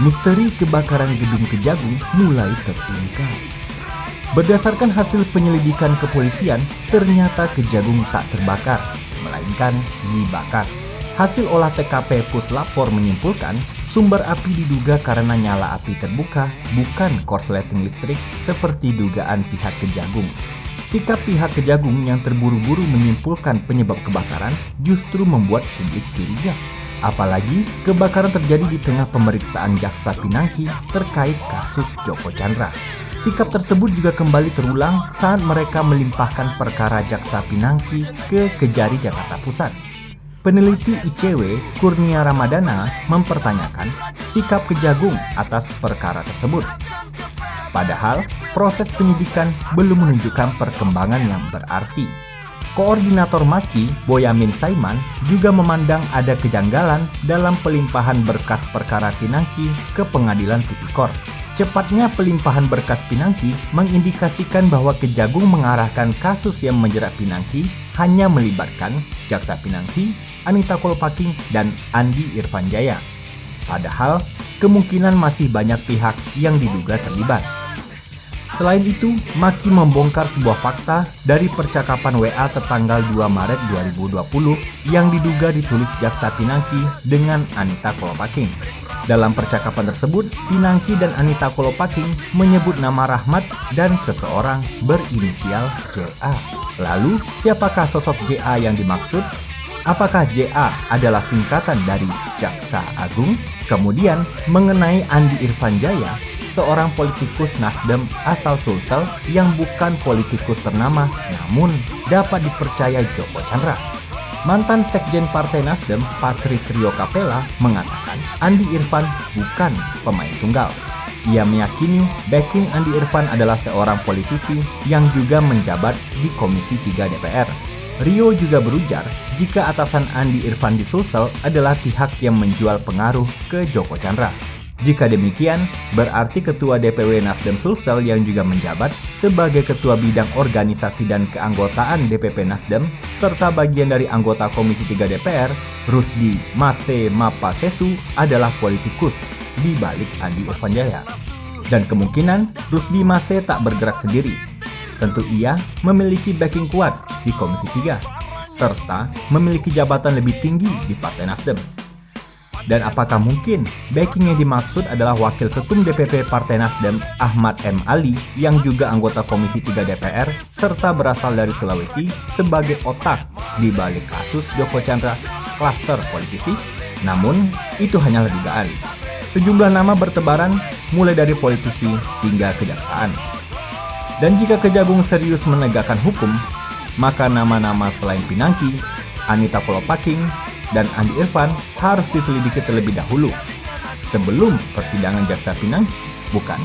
Misteri kebakaran gedung Kejagung mulai terungkap. Berdasarkan hasil penyelidikan kepolisian, ternyata Kejagung tak terbakar, melainkan dibakar. Hasil olah TKP Puslap 4 menyimpulkan sumber api diduga karena nyala api terbuka, bukan korsleting listrik seperti dugaan pihak Kejagung. Sikap pihak Kejagung yang terburu-buru menyimpulkan penyebab kebakaran justru membuat publik curiga. Apalagi kebakaran terjadi di tengah pemeriksaan Jaksa Pinangki terkait kasus Joko Chandra. Sikap tersebut juga kembali terulang saat mereka melimpahkan perkara Jaksa Pinangki ke Kejari Jakarta Pusat. Peneliti ICW Kurnia Ramadana mempertanyakan sikap Kejagung atas perkara tersebut. Padahal proses penyidikan belum menunjukkan perkembangan yang berarti. Koordinator Maki, Boyamin Saiman, juga memandang ada kejanggalan dalam pelimpahan berkas perkara Pinangki ke Pengadilan Tipikor. Cepatnya pelimpahan berkas Pinangki mengindikasikan bahwa Kejagung mengarahkan kasus yang menjerat Pinangki hanya melibatkan Jaksa Pinangki, Anita Kolopaking, dan Andi Irfanjaya. Padahal, kemungkinan masih banyak pihak yang diduga terlibat. Selain itu, Maki membongkar sebuah fakta dari percakapan WA tertanggal 2 Maret 2020 yang diduga ditulis Jaksa Pinangki dengan Anita Kolopaking. Dalam percakapan tersebut, Pinangki dan Anita Kolopaking menyebut nama Rahmat dan seseorang berinisial JA. Lalu, siapakah sosok JA yang dimaksud? Apakah JA adalah singkatan dari Jaksa Agung? Kemudian, mengenai Andi Irfanjaya, seorang politikus Nasdem asal Sulsel yang bukan politikus ternama namun dapat dipercaya Joko Chandra. Mantan Sekjen Partai Nasdem, Patris Rio Capella, mengatakan Andi Irfan bukan pemain tunggal. Ia meyakini backing Andi Irfan adalah seorang politisi yang juga menjabat di Komisi 3 DPR. Rio juga berujar jika atasan Andi Irfan di Sulsel adalah pihak yang menjual pengaruh ke Joko Chandra. Jika demikian, berarti Ketua DPW Nasdem Sulsel yang juga menjabat sebagai Ketua Bidang Organisasi dan Keanggotaan DPP Nasdem, serta bagian dari anggota Komisi 3 DPR, Rusdi Mase Mapasesu adalah politikus di balik Andi Irfanjaya. Dan kemungkinan Rusdi Mase tak bergerak sendiri. Tentu ia memiliki backing kuat di Komisi 3, serta memiliki jabatan lebih tinggi di Partai Nasdem. Dan apakah mungkin backing yang dimaksud adalah Wakil Ketum DPP Partai Nasdem Ahmad M. Ali yang juga anggota Komisi 3 DPR serta berasal dari Sulawesi sebagai otak di balik kasus Joko Chandra klaster politisi? Namun, itu hanyalah dugaan. Sejumlah nama bertebaran mulai dari politisi hingga kejaksaan. Dan jika Kejagung serius menegakkan hukum, maka nama-nama selain Pinangki, Anita Kolopaking, dan Andi Irfan harus diselidiki terlebih dahulu sebelum persidangan Jaksa Pinangki, bukan?